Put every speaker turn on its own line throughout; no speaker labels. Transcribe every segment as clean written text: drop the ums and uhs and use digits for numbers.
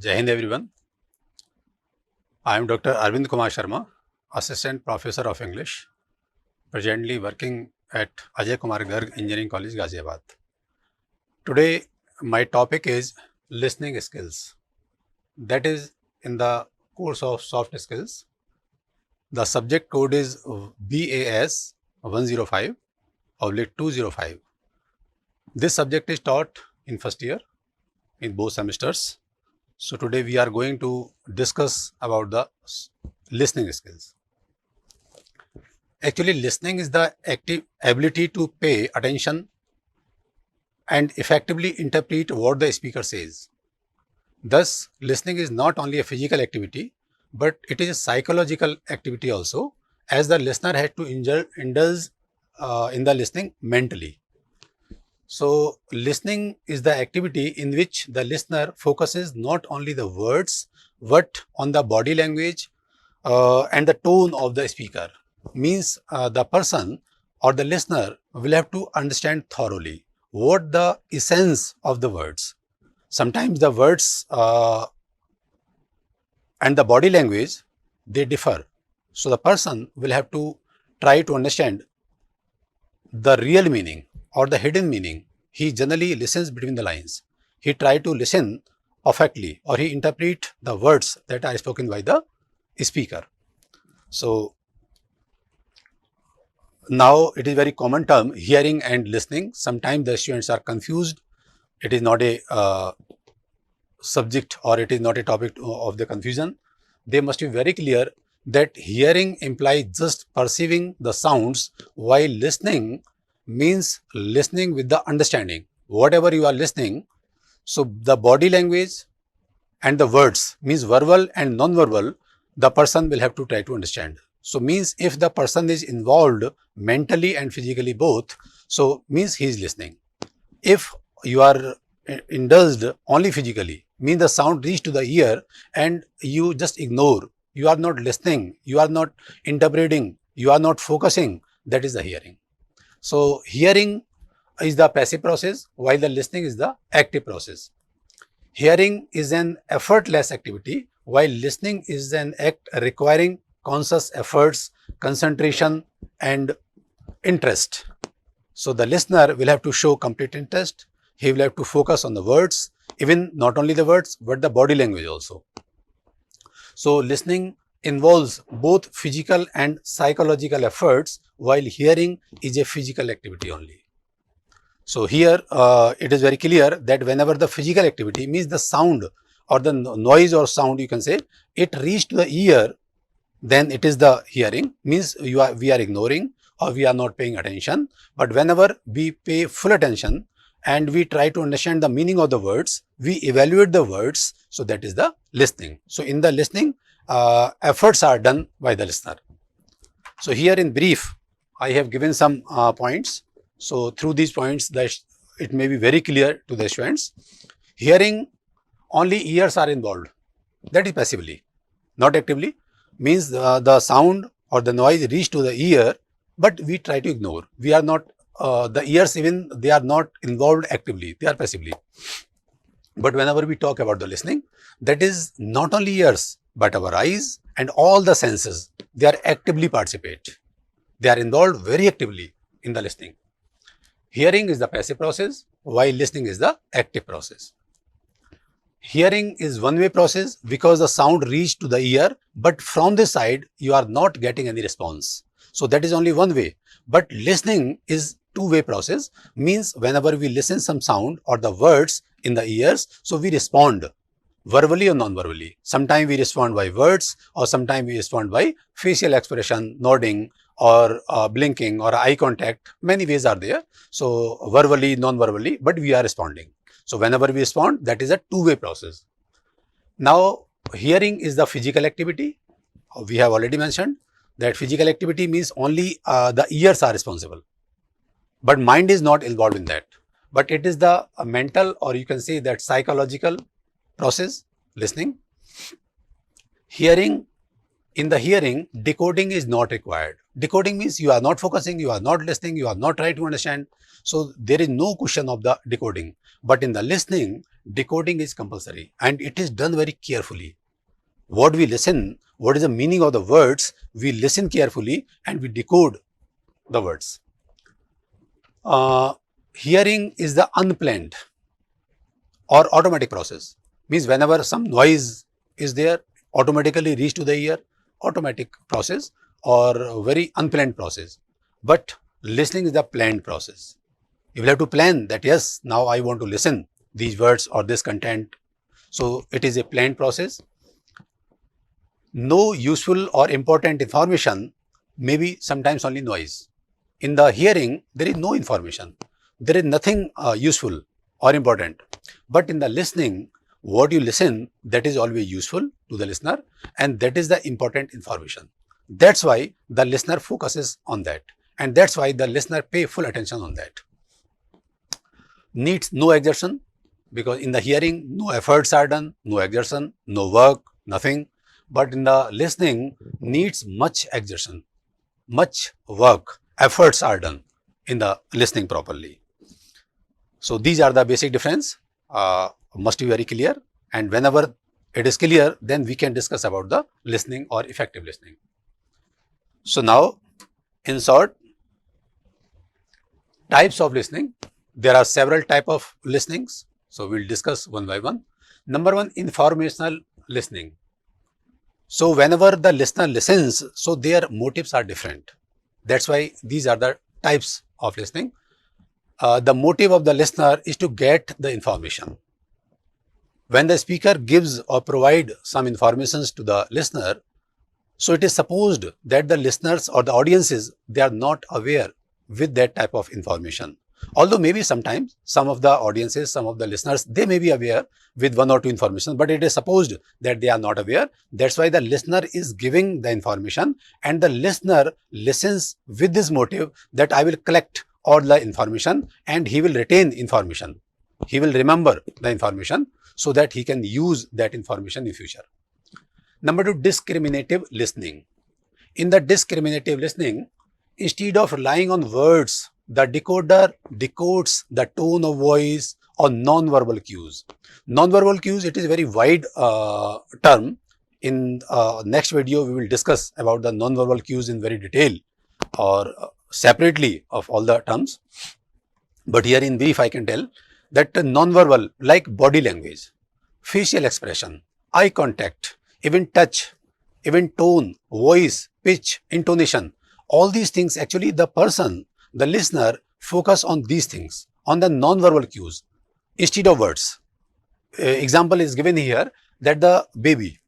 Jai Hind everyone. I am Dr. Arvind Kumar Sharma, Assistant Professor of English, presently working at AKGEC Engineering College, Ghaziabad. Today, my topic is listening skills. That is in the course of soft skills. The subject code is BAS 105/205. This subject is taught in first year in both semesters. So today we are going to discuss about the listening skills. Actually, listening is the active ability to pay attention and effectively interpret what the speaker says. Thus, listening is not only a physical activity, but it is a psychological activity also, as the listener has to indulge in the listening mentally. So, listening is the activity in which the listener focuses not only the words, but on the body language and the tone of the speaker. Means the person or the listener will have to understand thoroughly what the essence of the words. Sometimes the words and the body language, they differ. So, the person will have to try to understand the real meaning or the hidden meaning. He generally listens between the lines. He tries to listen perfectly, or he interprets the words that are spoken by the speaker. So, now it is very common term, hearing and listening. Sometimes the students are confused. It is not a subject, or it is not a topic of the confusion. They must be very clear that hearing implies just perceiving the sounds, while listening means listening with the understanding. Whatever you are listening, so the body language and the words, means verbal and non-verbal, the person will have to try to understand. So means if the person is involved mentally and physically both, so means he is listening. If you are indulged only physically, means the sound reach to the ear and you just ignore, you are not listening, you are not interpreting, you are not focusing, that is the hearing. So, hearing is the passive process, while the listening is the active process. Hearing is an effortless activity, while listening is an act requiring conscious efforts, concentration and interest. So, the listener will have to show complete interest. He will have to focus on the words, even not only the words, but the body language also. So, listening involves both physical and psychological efforts, while hearing is a physical activity only. So, here it is very clear that whenever the physical activity, means the sound or the noise or sound, you can say, it reaches to the ear, then it is the hearing, means we are ignoring or we are not paying attention. But whenever we pay full attention and we try to understand the meaning of the words, we evaluate the words, so that is the listening. So, in the listening, efforts are done by the listener. So, here in brief, I have given some points. So, through these points, it may be very clear to the students. Hearing, only ears are involved, that is passively, not actively. Means the sound or the noise reach to the ear, but we try to ignore. We are not, the ears even, they are not involved actively, they are passively. But whenever we talk about the listening, that is not only ears, but our eyes and all the senses, they are actively participate. They are involved very actively in the listening. Hearing is the passive process, while listening is the active process. Hearing is one-way process because the sound reaches to the ear, but from this side, you are not getting any response. So, that is only one way. But listening is two-way process, means whenever we listen some sound or the words in the ears, so we respond verbally or non-verbally. Sometimes we respond by words, or sometimes we respond by facial expression, nodding or blinking or eye contact. Many ways are there. So, verbally, non-verbally, but we are responding. So, whenever we respond, that is a two-way process. Now, hearing is the physical activity. We have already mentioned that physical activity means only the ears are responsible, but mind is not involved in that. But it is the mental, or you can say that psychological process, listening. Hearing, in the hearing, decoding is not required. Decoding means you are not focusing, you are not listening, you are not trying to understand. So, there is no question of the decoding. But in the listening, decoding is compulsory and it is done very carefully. What we listen, what is the meaning of the words, we listen carefully and we decode the words. Hearing is the unplanned or automatic process. Means whenever some noise is there, automatically reach to the ear, automatic process or very unplanned process. But listening is the planned process. You will have to plan that, yes, now I want to listen these words or this content. So it is a planned process. No useful or important information, maybe sometimes only noise. In the hearing, there is no information. There is nothing useful or important. But in the listening, what you listen, that is always useful to the listener and that is the important information. That's why the listener focuses on that and that's why the listener pay full attention on that. Needs no exertion because in the hearing, no efforts are done, no exertion, no work, nothing. But in the listening, needs much exertion, much work, efforts are done in the listening properly. So these are the basic difference, must be very clear, and whenever it is clear, then we can discuss about the listening or effective listening. So now, in short, types of listening. There are several types of listenings. So we'll discuss one by one. Number one, informational listening. So whenever the listener listens, so their motives are different. That's why these are the types of listening. The motive of the listener is to get the information. When the speaker gives or provide some informations to the listener, so it is supposed that the listeners or the audiences, they are not aware with that type of information. Although maybe sometimes some of the audiences, some of the listeners, they may be aware with one or two information, but it is supposed that they are not aware. That's why the listener is giving the information and the listener listens with this motive that I will collect all the information and he will retain information. He will remember the information so that he can use that information in future. Number two, discriminative listening. In the discriminative listening, instead of relying on words, the decoder decodes the tone of voice or non-verbal cues. Non-verbal cues, it is a very wide term. In next video, we will discuss about the non-verbal cues in very detail or separately of all the terms. But here in brief, I can tell that non-verbal, like body language, facial expression, eye contact, even touch, even tone, voice, pitch, intonation, all these things, actually the person, the listener, focus on these things, on the non-verbal cues instead of words. Example is given here that a baby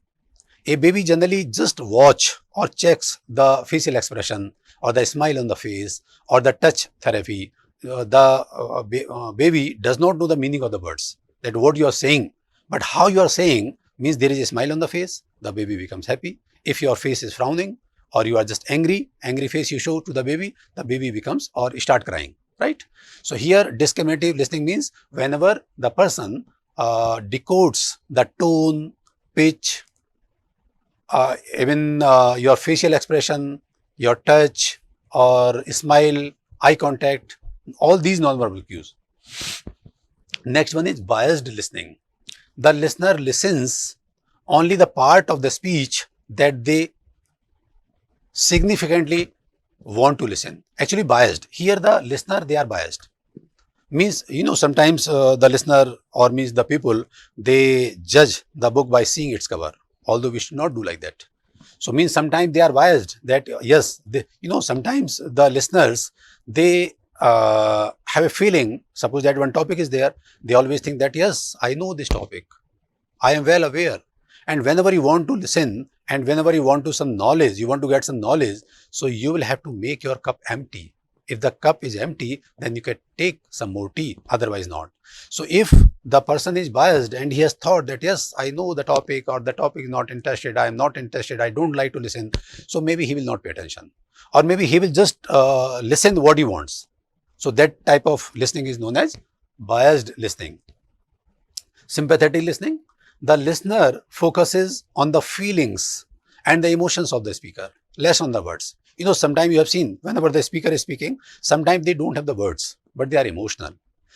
generally just watch or checks the facial expression or the smile on the face or the touch therapy. Baby does not know the meaning of the words, that what you are saying, but how you are saying means there is a smile on the face, the baby becomes happy. If your face is frowning or you are just angry face you show to the baby becomes or start crying, right? So here discriminative listening means whenever the person decodes the tone, pitch, even your facial expression, your touch or smile, eye contact, all these non-verbal cues. Next one is biased listening. The listener listens only the part of the speech that they significantly want to listen. Actually biased. Here the listener, they are biased. Means, sometimes the listener or means the people, they judge the book by seeing its cover. Although we should not do like that. So means sometimes they are biased that yes, sometimes the listeners, they have a feeling, suppose that one topic is there, they always think that yes, I know this topic, I am well aware. And whenever you want to listen and whenever you want to some knowledge, you want to get some knowledge, so you will have to make your cup empty. If the cup is empty, then you can take some more tea, otherwise not. So if the person is biased and he has thought that yes, I know the topic or the topic is not interested, I am not interested, I don't like to listen, so maybe he will not pay attention. Or maybe he will just listen what he wants. So that type of listening is known as biased listening. Sympathetic listening, the listener focuses on the feelings and the emotions of the speaker, less on the words. Sometimes you have seen whenever the speaker is speaking, sometimes they don't have the words, but they are emotional.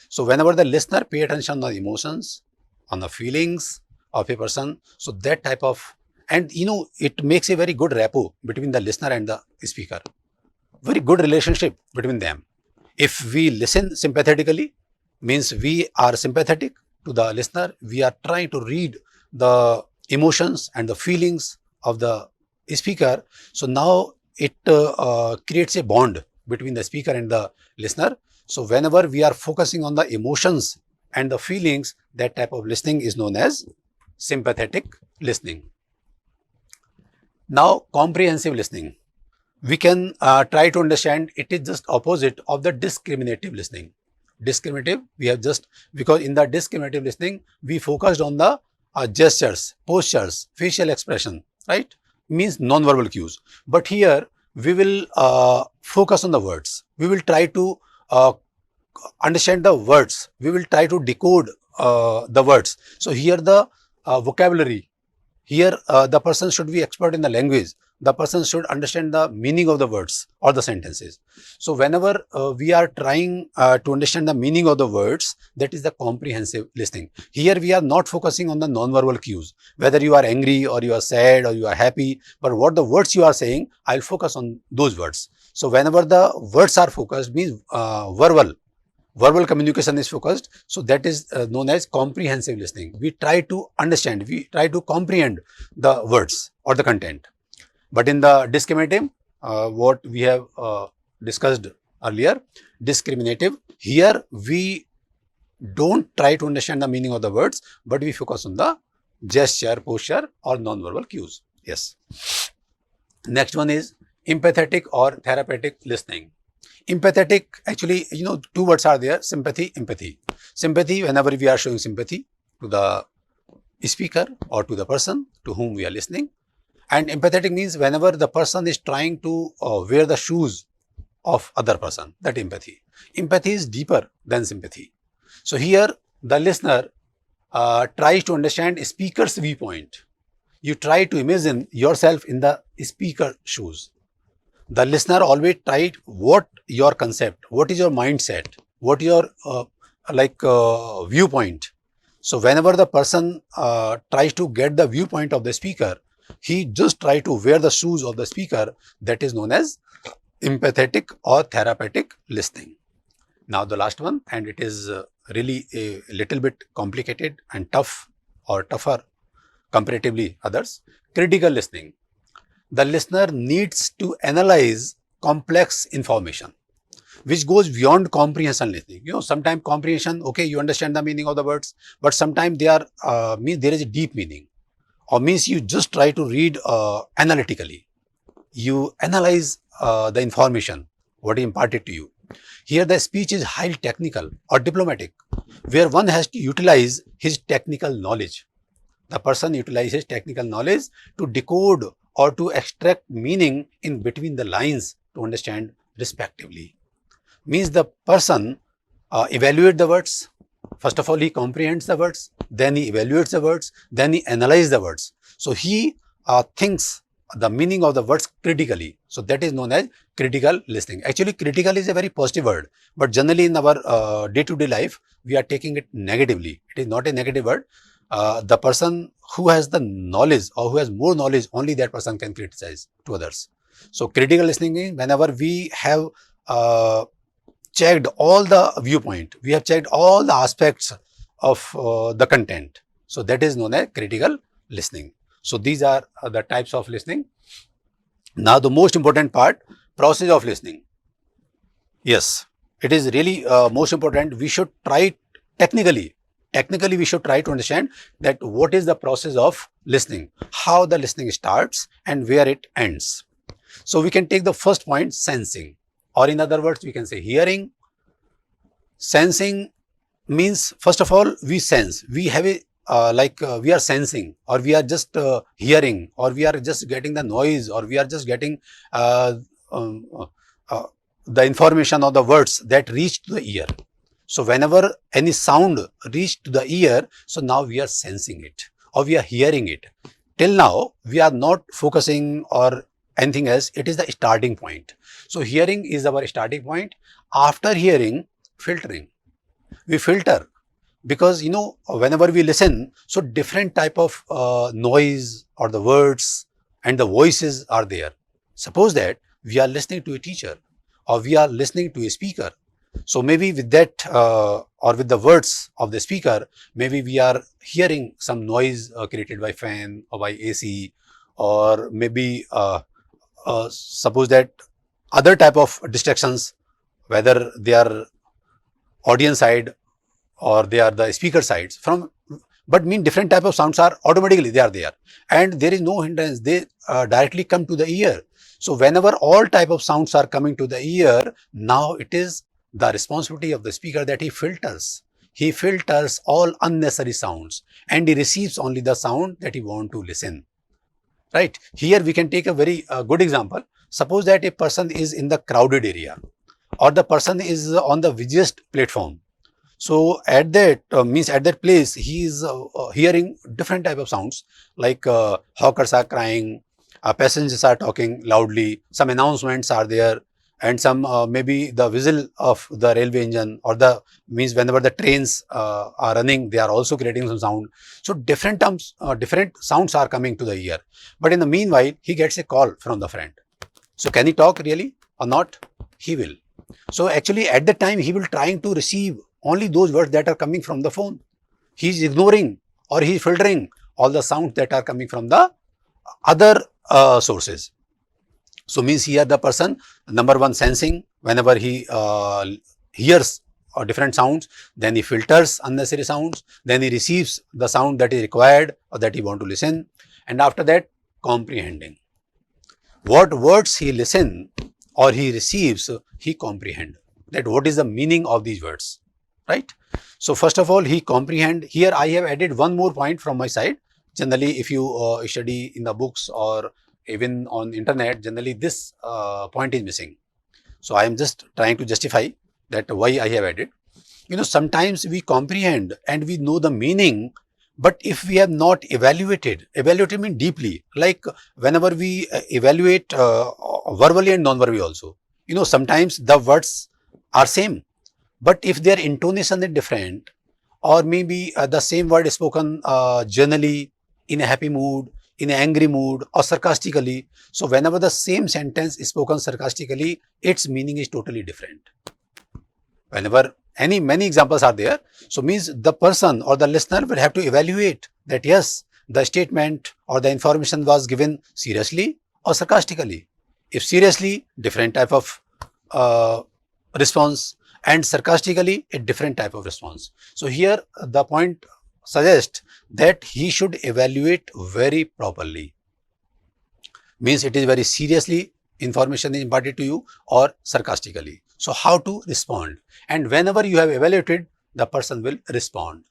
So whenever the listener pay attention on the emotions, on the feelings of a person. So that type of, and it makes a very good rapport between the listener and the speaker. Very good relationship between them. If we listen sympathetically, means we are sympathetic to the listener. We are trying to read the emotions and the feelings of the speaker. So now it creates a bond between the speaker and the listener. So whenever we are focusing on the emotions and the feelings, that type of listening is known as sympathetic listening. Now, comprehensive listening. We can try to understand it is just opposite of the discriminative listening. Discriminative, we have just, because in the discriminative listening, we focused on the gestures, postures, facial expression, right? Means non-verbal cues. But here, we will focus on the words. We will try to understand the words. We will try to decode the words. So here the vocabulary. Here the person should be expert in the language. The person should understand the meaning of the words or the sentences. So whenever we are trying to understand the meaning of the words, that is the comprehensive listening. Here we are not focusing on the non-verbal cues, whether you are angry or you are sad or you are happy, but what the words you are saying, I'll focus on those words. So whenever the words are focused, means verbal communication is focused. So that is known as comprehensive listening. We try to understand, we try to comprehend the words or the content. But in the discriminative, what we have discussed earlier, discriminative, here we don't try to understand the meaning of the words, but we focus on the gesture, posture or non-verbal cues. Yes. Next one is empathetic or therapeutic listening. Empathetic, actually, two words are there, sympathy, empathy. Sympathy, whenever we are showing sympathy to the speaker or to the person to whom we are listening. And empathetic means whenever the person is trying to wear the shoes of other person, that empathy. Empathy is deeper than sympathy. So here the listener tries to understand a speaker's viewpoint. You try to imagine yourself in the speaker's shoes. The listener always tries what your concept, what is your mindset, what is your viewpoint. So whenever the person tries to get the viewpoint of the speaker, he just tries to wear the shoes of the speaker. That is known as empathetic or therapeutic listening. Now the last one, and it is really a little bit complicated and tough or tougher comparatively others, critical listening. The listener needs to analyze complex information, which goes beyond comprehension listening. Sometimes comprehension, okay, you understand the meaning of the words, but sometimes they are means there is a deep meaning, or means you just try to read analytically. You analyze the information, what is imparted to you. Here the speech is highly technical or diplomatic, where one has to utilize his technical knowledge. The person utilizes his technical knowledge to decode or to extract meaning in between the lines to understand respectively. Means the person evaluates the words. First of all, he comprehends the words, then he evaluates the words, then he analyzes the words. So he thinks the meaning of the words critically. So that is known as critical listening. Actually, critical is a very positive word, but generally in our day-to-day life, we are taking it negatively. It is not a negative word. The person who has the knowledge or who has more knowledge, only that person can criticize to others. So critical listening means whenever we have checked all the viewpoint, we have checked all the aspects of the content. So that is known as critical listening. So these are the types of listening. Now the most important part, process of listening. Yes, it is really most important. We should try technically we should try to understand that what is the process of listening, how the listening starts and where it ends. So we can take the first point, sensing, or in other words, we can say hearing. Sensing means, first of all, we sense, we have a we are sensing, or we are just hearing, or we are just getting the noise, or we are just getting the information or the words that reach to the ear. So whenever any sound reach to the ear, so now we are sensing it or we are hearing it. Till now, we are not focusing or anything else. It is the starting point. So hearing is our starting point. After hearing, filtering. We filter Because whenever we listen, so different type of noise or the words and the voices are there. Suppose that we are listening to a teacher or we are listening to a speaker. So maybe with that or with the words of the speaker, maybe we are hearing some noise created by fan or by AC, or maybe suppose that other type of distractions, whether they are audience side or they are the speaker sides from, but mean different type of sounds are automatically they are there, and there is no hindrance, they directly come to the ear. So whenever all type of sounds are coming to the ear, now it is the responsibility of the speaker that he filters all unnecessary sounds and he receives only the sound that he want to listen. Right here we can take a very good example. Suppose that a person is in the crowded area or the person is on the busiest platform. So at that means at that place, he is hearing different type of sounds like hawkers are crying, passengers are talking loudly, some announcements are there, and some maybe the whistle of the railway engine, or the means whenever the trains are running, they are also creating some sound. So different terms, different sounds are coming to the ear. But in the meanwhile, he gets a call from the friend. So can he talk really or not? He will. So actually at that time, he will trying to receive only those words that are coming from the phone. He is ignoring or he is filtering all the sounds that are coming from the other sources. So means here the person, number one, sensing, whenever he hears different sounds, then he filters unnecessary sounds, then he receives the sound that is required or that he want to listen, and after that comprehending. What words he listen or he receives, he comprehend that what is the meaning of these words, right? So first of all, he comprehend. Here I have added one more point from my side. Generally, if you study in the books or even on internet, generally this point is missing. So I am just trying to justify that why I have added. Sometimes we comprehend and we know the meaning, but if we have not evaluated mean deeply, like whenever we evaluate verbally and non-verbally also, sometimes the words are same, but if their intonation is different, or maybe the same word is spoken generally in a happy mood, in an angry mood, or sarcastically. So whenever the same sentence is spoken sarcastically, its meaning is totally different. Whenever many examples are there, so means the person or the listener will have to evaluate that yes, the statement or the information was given seriously or sarcastically. If seriously, different type of response, and sarcastically a different type of response. So here the point suggests that he should evaluate very properly. Means it is very seriously information is imparted to you or sarcastically. So how to respond? And whenever you have evaluated, the person will respond.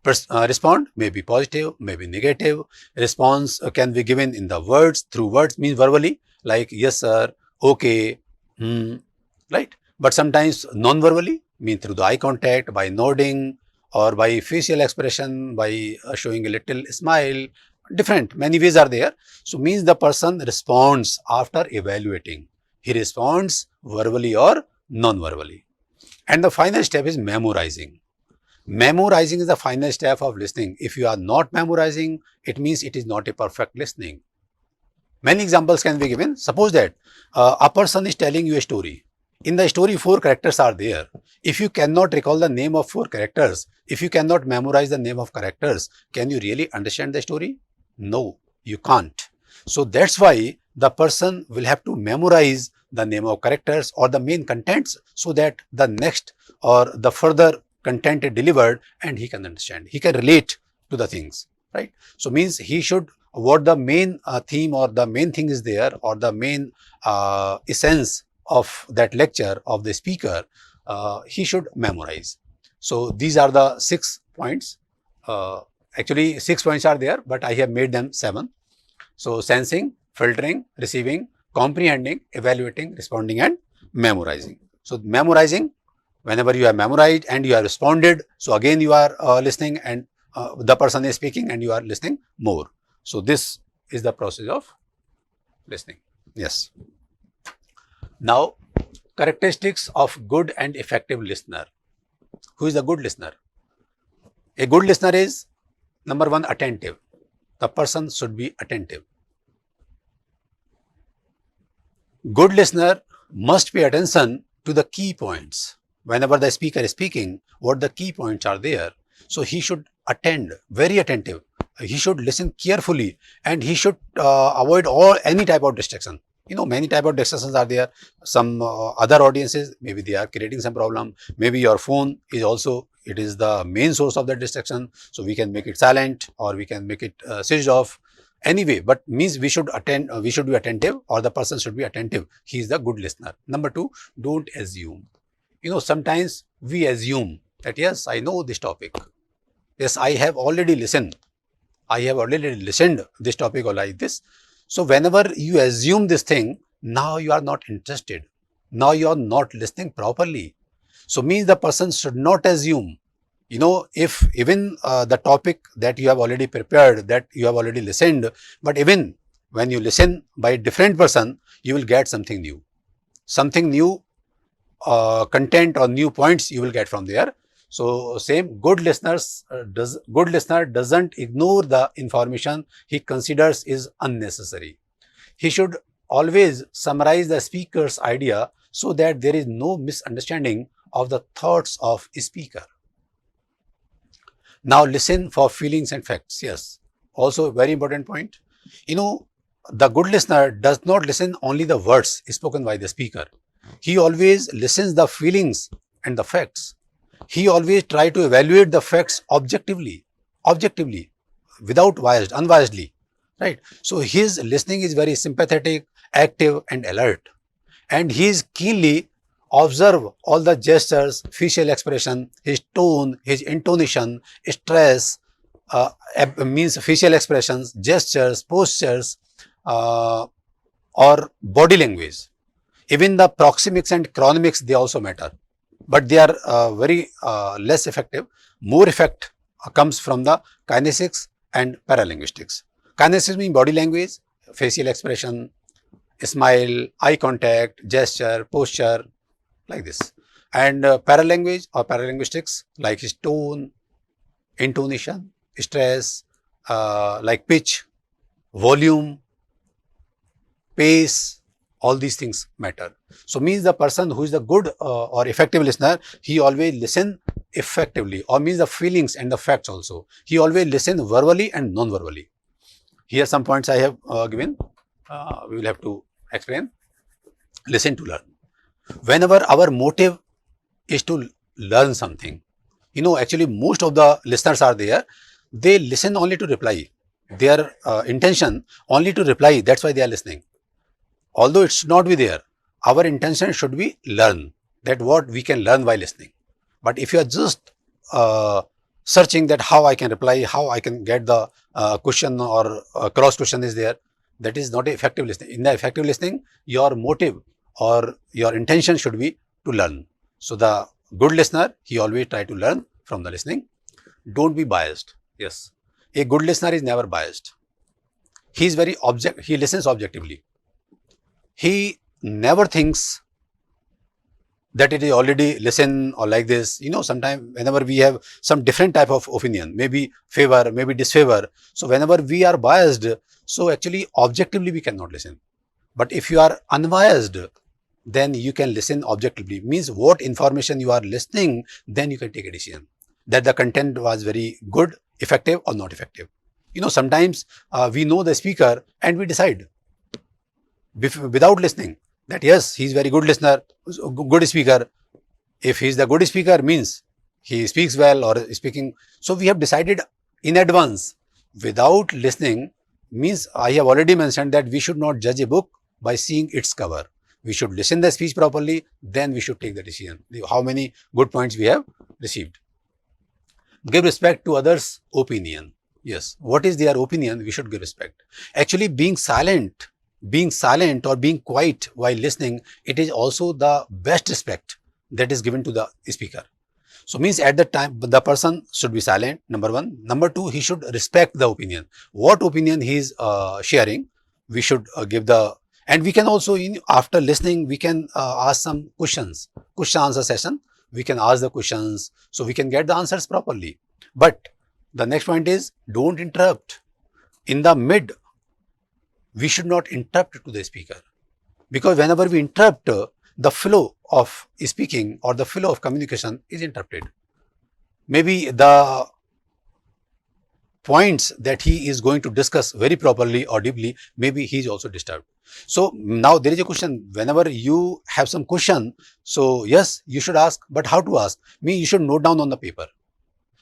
Respond may be positive, may be negative. Response can be given in the words, through words means verbally, like yes sir, okay, right? But sometimes non-verbally, mean through the eye contact, by nodding, or by facial expression, by showing a little smile. Different, many ways are there. So means the person responds after evaluating. He responds verbally or non-verbally. And the final step is memorizing. Memorizing is the final step of listening. If you are not memorizing, it means it is not a perfect listening. Many examples can be given. Suppose that a person is telling you a story. In the story, 4 characters are there. If you cannot recall the name of 4 characters, if you cannot memorize the name of characters, can you really understand the story? No, you can't. So that's why the person will have to memorize the name of characters or the main contents, so that the next or the further content is delivered and he can understand, he can relate to the things, right? So means he should, what the main theme or the main thing is there, or the main essence of that lecture of the speaker, he should memorize. So these are the 6 points. Actually 6 points are there, but I have made them 7. So sensing, filtering, receiving, comprehending, evaluating, responding, and memorizing. So memorizing, whenever you have memorized and you have responded, so again you are listening, and the person is speaking and you are listening more. So this is the process of listening. Yes. Now, characteristics of good and effective listener. Who is a good listener? A good listener is, number one, attentive. The person should be attentive. Good listener must pay attention to the key points. Whenever the speaker is speaking, what the key points are there. So he should attend, very attentive. He should listen carefully, and he should avoid any type of distraction. Many type of distractions are there. Some other audiences, maybe they are creating some problem. Maybe your phone is also, it is the main source of the distraction. So we can make it silent, or we can make it switched off. Anyway, but means we should attend, we should be attentive, or the person should be attentive. He is the good listener. Number two, don't assume. Sometimes we assume that, yes, I know this topic. Yes, I have already listened. I have already listened this topic or like this. So whenever you assume this thing, now you are not interested. Now you are not listening properly. So means the person should not assume. If even the topic that you have already prepared, that you have already listened, but even when you listen by a different person, you will get something new. Something new content or new points you will get from there. So same, good listener doesn't ignore the information he considers is unnecessary. He should always summarize the speaker's idea so that there is no misunderstanding of the thoughts of a speaker. Now listen for feelings and facts. Yes, also a very important point. The good listener does not listen only the words spoken by the speaker. He always listens the feelings and the facts. He always try to evaluate the facts objectively, without unbiasedly, right? So his listening is very sympathetic, active and alert. And he is keenly observe all the gestures, facial expression, his tone, his intonation, stress, means facial expressions, gestures, postures, or body language. Even the proxemics and chronemics, they also matter, but they are very less effective. More effect comes from the kinesics and paralinguistics. Kinesics means body language, facial expression, smile, eye contact, gesture, posture, like this. And paralanguage or paralinguistics, like his tone, intonation, stress, like pitch, volume, pace, all these things matter. So means the person who is the good or effective listener, he always listen effectively, or means the feelings and the facts also. He always listen verbally and non-verbally. Here some points I have given. We will have to explain. Listen to learn. Whenever our motive is to learn something, actually most of the listeners are there, they listen only to reply. Their intention only to reply, that's why they are listening. Although it should not be there, our intention should be learn, that what we can learn by listening. But if you are just searching that how I can reply, how I can get the question or cross question is there, that is not effective listening. In the effective listening, your motive or your intention should be to learn. So the good listener, he always try to learn from the listening. Don't be biased. Yes, a good listener is never biased. He is very he listens objectively. He never thinks that it is already listen or like this. Sometimes whenever we have some different type of opinion, maybe favor, maybe disfavor. So whenever we are biased, so actually objectively we cannot listen. But if you are unbiased, then you can listen objectively. Means what information you are listening, then you can take a decision that the content was very good, effective or not effective. Sometimes we know the speaker and we decide without listening that yes, he is very good listener, good speaker. If he is the good speaker, means he speaks well or speaking. So we have decided in advance without listening. Means I have already mentioned that we should not judge a book by seeing its cover. We should listen the speech properly, then we should take the decision. How many good points we have received. Give respect to others' opinion. Yes, what is their opinion, we should give respect. Actually, being silent or being quiet while listening, it is also the best respect that is given to the speaker. So means at that time, the person should be silent, number one. Number two, he should respect the opinion. What opinion he is sharing, we should give the, and we can also, after listening, we can ask some questions, question answer session. We can ask the questions, so we can get the answers properly. But the next point is, don't interrupt. In the mid, we should not interrupt to the speaker, because whenever we interrupt, the flow of speaking or the flow of communication is interrupted. Maybe the points that he is going to discuss very properly or deeply, maybe he is also disturbed. So now there is a question. Whenever you have some question, so yes, you should ask, but how to ask? You should note down on the paper.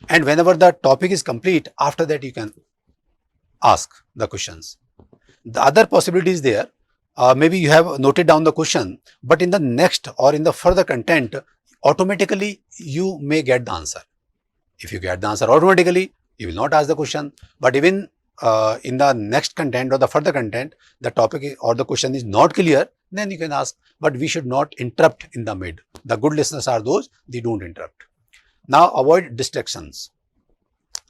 And whenever the topic is complete, after that you can ask the questions. The other possibility is there. Maybe you have noted down the question, but in the next or in the further content, automatically you may get the answer. If you get the answer automatically, you will not ask the question. But even in the next content or the further content, the topic or the question is not clear, then you can ask. But we should not interrupt in the mid. The good listeners are those, they don't interrupt. Now avoid distractions.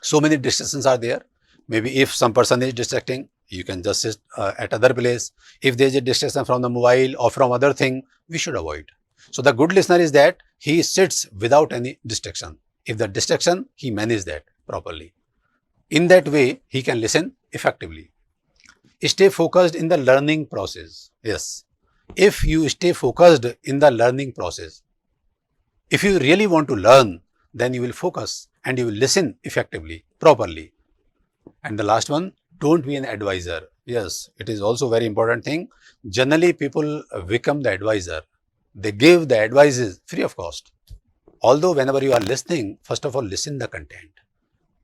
So many distractions are there. Maybe if some person is distracting, you can just sit at other place. If there is a distraction from the mobile or from other thing, we should avoid. So the good listener is that he sits without any distraction. If the distraction, he manages that properly. In that way, he can listen effectively. Stay focused in the learning process. Yes. If you stay focused in the learning process, if you really want to learn, then you will focus and you will listen effectively, properly. And the last one, don't be an advisor. Yes, it is also very important thing. Generally, people become the advisor. They give the advices free of cost. Although whenever you are listening, first of all, listen the content.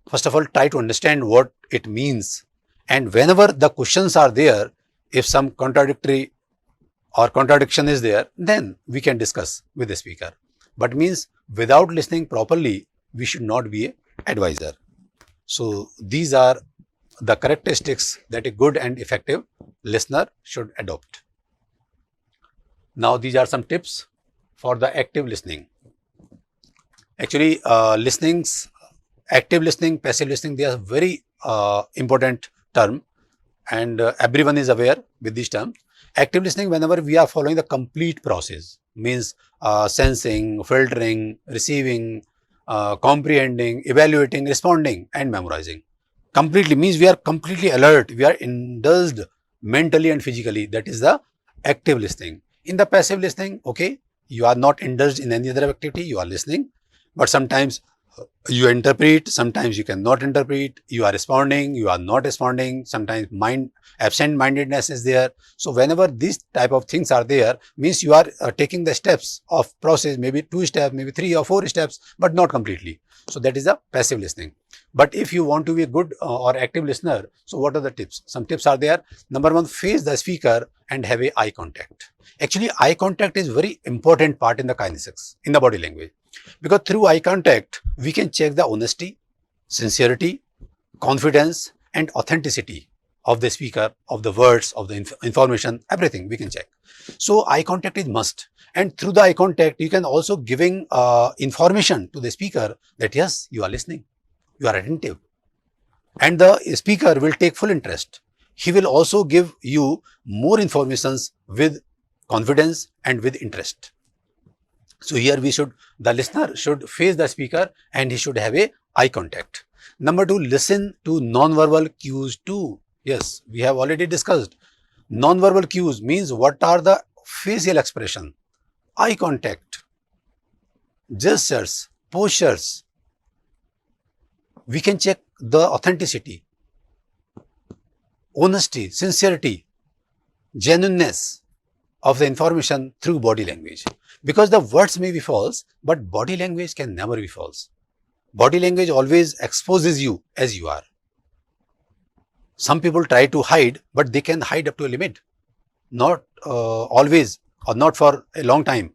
First of all, try to understand what it means. And whenever the questions are there, if some contradictory or contradiction is there, then we can discuss with the speaker. But means without listening properly, we should not be an advisor. So these are the characteristics that a good and effective listener should adopt. Now these are some tips for the active listening. Actually, active listening, passive listening, they are very important term, and everyone is aware with this term. Active listening, whenever we are following the complete process, means sensing, filtering, receiving, comprehending, evaluating, responding, and memorizing. Completely means we are completely alert, we are indulged mentally and physically. That is the active listening. In the passive listening, okay, you are not indulged in any other activity, you are listening, but sometimes you interpret, sometimes you cannot interpret, you are responding, you are not responding, sometimes absent-mindedness is there. So whenever these type of things are there, means you are taking the steps of process, maybe 2 steps, maybe 3 or 4 steps, but not completely. So that is the passive listening. But if you want to be a good or active listener, so what are the tips? Some tips are there. Number 1, face the speaker and have a eye contact. Actually, eye contact is very important part in the kinesics, in the body language. Because through eye contact, we can check the honesty, sincerity, confidence, and authenticity of the speaker, of the words, of the information, everything we can check. So eye contact is must. And through the eye contact, you can also giving information to the speaker that yes, you are listening, you are attentive. And the speaker will take full interest. He will also give you more informations with confidence and with interest. So here the listener should face the speaker and he should have a eye contact. Number 2, listen to non-verbal cues too. Yes, we have already discussed. Non-verbal cues means what are the facial expression, eye contact, gestures, postures. We can check the authenticity, honesty, sincerity, genuineness of the information through body language. Because the words may be false, but body language can never be false. Body language always exposes you as you are. Some people try to hide, but they can hide up to a limit. Not always or not for a long time.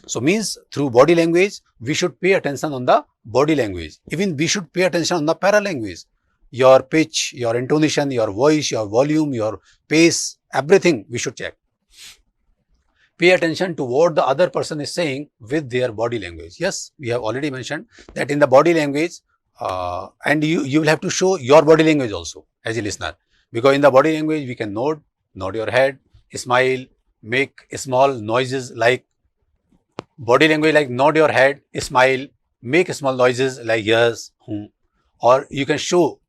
So means through body language, we should pay attention on the body language. Even we should pay attention on the paralanguage. Your pitch, your intonation, your voice, your volume, your pace, everything we should check. Pay attention to what the other person is saying with their body language. Yes, we have already mentioned that in the body language, and you will have to show your body language also as a listener. Because in the body language, we can nod your head, smile, make small noises like body language, like nod your head, smile, make small noises like yes, or you can show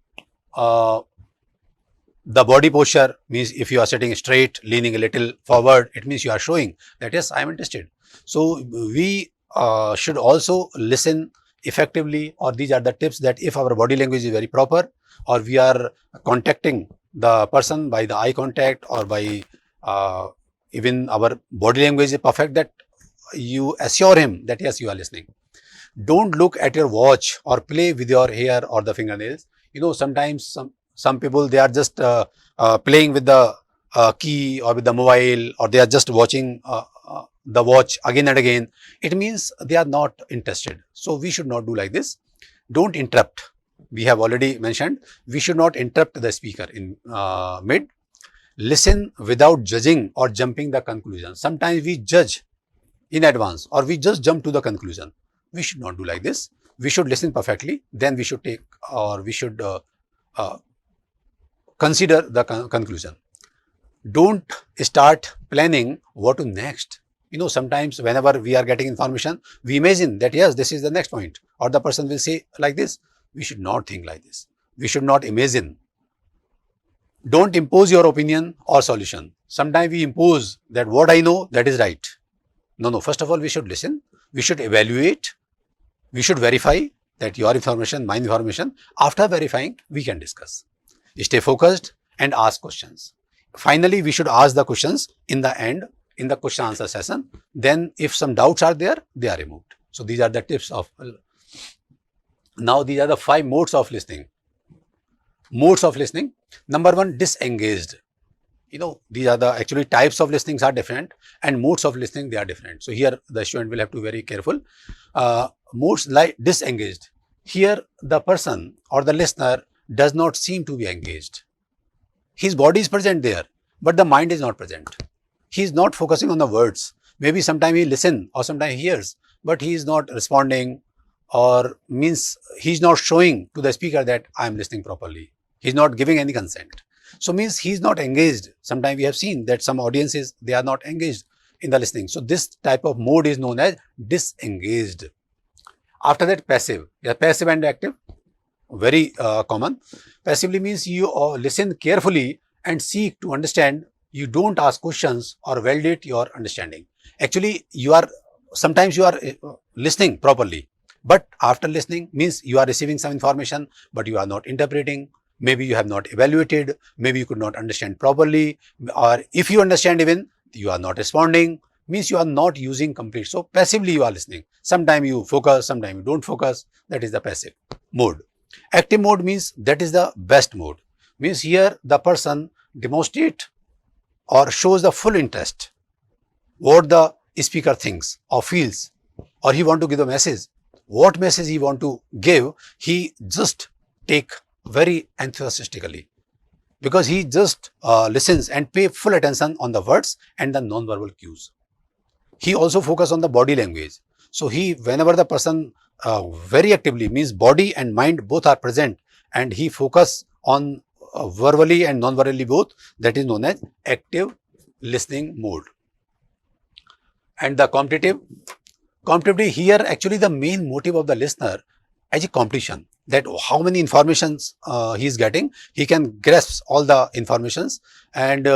the body posture. Means if you are sitting straight, leaning a little forward, it means you are showing that yes, I am interested. So we should also listen effectively, or these are the tips that if our body language is very proper, or we are contacting the person by the eye contact or by even our body language is perfect, that you assure him that yes, you are listening. Don't look at your watch or play with your hair or the fingernails. Sometimes some people, they are just playing with the key or with the mobile, or they are just watching the watch again and again. It means they are not interested. So we should not do like this. Don't interrupt. We have already mentioned, we should not interrupt the speaker in mid. Listen without judging or jumping the conclusion. Sometimes we judge in advance, or we just jump to the conclusion. We should not do like this. We should listen perfectly, then we should take, or we should consider the conclusion. Don't start planning what to next. Sometimes whenever we are getting information, we imagine that yes, this is the next point, or the person will say like this. We should not think like this. We should not imagine. Don't impose your opinion or solution. Sometimes we impose that what I know, that is right. No. First of all, we should listen. We should evaluate. We should verify that your information, my information. After verifying, we can discuss. Stay focused and ask questions. Finally, we should ask the questions in the end, in the question answer session. Then if some doubts are there, they are removed. So these are the tips of, now these are the 5 modes of listening. Modes of listening. Number 1, disengaged. These are the actually types of listenings are different, and modes of listening, they are different. So here the student will have to be very careful. Modes like disengaged. Here the person or the listener does not seem to be engaged. His body is present there, but the mind is not present. He is not focusing on the words. Maybe sometime he listens or sometimes he hears, but he is not responding, or means he is not showing to the speaker that I am listening properly. He is not giving any consent. So means he is not engaged. Sometimes we have seen that some audiences, they are not engaged in the listening. So this type of mode is known as disengaged. After that, passive. Yeah, passive and active, very common. Passively means you listen carefully and seek to understand. You don't ask questions or validate your understanding. Actually, sometimes you are listening properly, but after listening means you are receiving some information, but you are not interpreting. Maybe you have not evaluated, maybe you could not understand properly, or if you understand even, you are not responding, means you are not using complete. So passively you are listening. Sometimes you focus, sometimes you don't focus. That is the passive mode. Active mode means that is the best mode. Means here the person demonstrate or shows the full interest what the speaker thinks or feels, or he want to give a message. What message he want to give, he just take very enthusiastically, because he just listens and pay full attention on the words and the non-verbal cues. He also focus on the body language. So whenever the person very actively, means body and mind both are present, and he focus on verbally and non-verbally both, that is known as active listening mode. And the competitive here, actually the main motive of the listener as a competition, that how many informations he is getting, he can grasp all the informations, and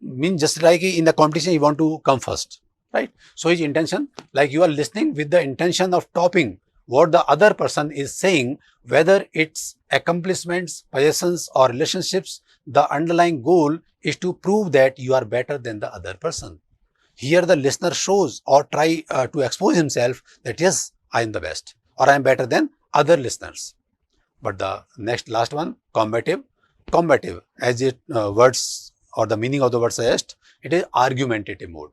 means just like in the competition he want to come first, right? So his intention, like you are listening with the intention of topping what the other person is saying, whether it's accomplishments, possessions or relationships. The underlying goal is to prove that you are better than the other person. Here the listener shows or try to expose himself that yes, I am the best, or I am better than other listeners. But the last one, combative, as it words or the meaning of the word suggests, it is argumentative mode.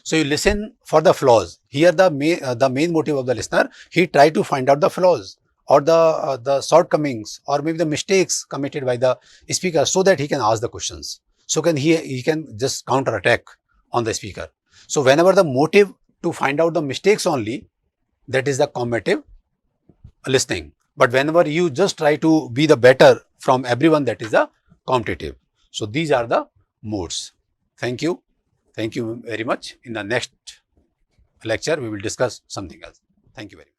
So you listen for the flaws. Here the main motive of the listener, he try to find out the flaws or the shortcomings or maybe the mistakes committed by the speaker, so that he can ask the questions. So he can just counter attack on the speaker. So whenever the motive to find out the mistakes only, that is the combative listening. But whenever you just try to be the better from everyone, that is the competitive. So these are the modes. Thank you. Thank you very much. In the next lecture, we will discuss something else. Thank you very much.